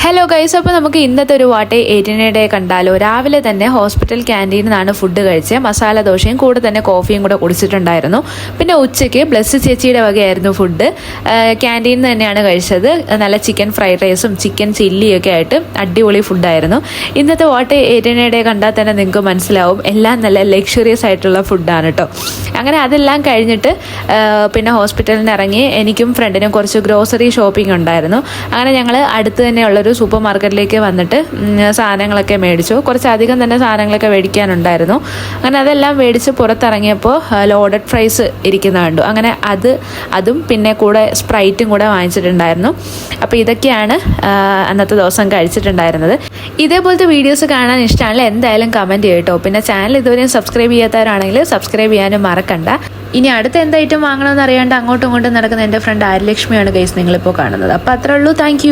Hello guys, അപ്പോൾ നമുക്ക് ഇന്നത്തെ ഒരു വാട്ടെ 18 ഡേ കണ്ടാലോ. രാവിലെ തന്നെ ഹോസ്പിറ്റൽ ക്യാൻറ്റീനിൽ നിന്നാണ് ഫുഡ് കഴിച്ചത്. മസാല ദോശയും കൂടെ തന്നെ കോഫിയും കൂടെ കുടിച്ചിട്ടുണ്ടായിരുന്നു. പിന്നെ ഉച്ചയ്ക്ക് ബ്ലസ് ചേച്ചിയുടെ വകയായിരുന്നു ഫുഡ്. ക്യാൻറ്റീനിൽ നിന്ന് തന്നെയാണ് കഴിച്ചത്. നല്ല ചിക്കൻ ഫ്രൈഡ് റൈസും ചിക്കൻ ചില്ലിയൊക്കെ ആയിട്ട് അടിപൊളി ഫുഡായിരുന്നു. ഇന്നത്തെ വാട്ടെ 18 ഡേ കണ്ടാൽ തന്നെ നിങ്ങൾക്ക് മനസ്സിലാവും എല്ലാം നല്ല ലക്ഷറിയസ് ആയിട്ടുള്ള ഫുഡാണ് കേട്ടോ. അങ്ങനെ അതെല്ലാം കഴിഞ്ഞിട്ട് പിന്നെ ഹോസ്പിറ്റലിൽ നിന്ന് ഇറങ്ങി എനിക്കും ഫ്രണ്ടിനും കുറച്ച് ഗ്രോസറി ഷോപ്പിംഗ് ഉണ്ടായിരുന്നു. അങ്ങനെ ഞങ്ങൾ അടുത്ത് തന്നെയുള്ളൊരു സൂപ്പർ മാർക്കറ്റിലേക്ക് വന്നിട്ട് സാധനങ്ങളൊക്കെ മേടിച്ചു. കുറച്ചധികം തന്നെ സാധനങ്ങളൊക്കെ മേടിക്കാനുണ്ടായിരുന്നു. അങ്ങനെ അതെല്ലാം മേടിച്ച് പുറത്തിറങ്ങിയപ്പോൾ ലോഡഡ് ഫ്രൈസ് ഇരിക്കുന്ന കണ്ടു. അങ്ങനെ അതും പിന്നെ കൂടെ സ്പ്രൈറ്റും കൂടെ വാങ്ങിച്ചിട്ടുണ്ടായിരുന്നു. അപ്പോൾ ഇതൊക്കെയാണ് അന്നത്തെ ദിവസം കഴിച്ചിട്ടുണ്ടായിരുന്നത്. ഇതേപോലത്തെ വീഡിയോസ് കാണാൻ ഇഷ്ടമാണെങ്കിൽ എന്തായാലും കമൻറ്റ് ചെയ്യട്ടോ. പിന്നെ ചാനൽ ഇതുവരെയും സബ്സ്ക്രൈബ് ചെയ്യാത്തവരാണെങ്കിൽ സബ്സ്ക്രൈബ് ചെയ്യാനും മറക്കണ്ട. ഇനി അടുത്ത എന്ത് ഐറ്റം വാങ്ങണമെന്ന് അറിയാണ്ട് അങ്ങോട്ടും ഇങ്ങോട്ടും നടക്കുന്ന എൻ്റെ ഫ്രണ്ട് ആര്യലക്ഷ്മിയാണ് ഗൈസ് നിങ്ങളിപ്പോൾ കാണുന്നത്. അപ്പോൾ അത്രേ ഉള്ളൂ. താങ്ക്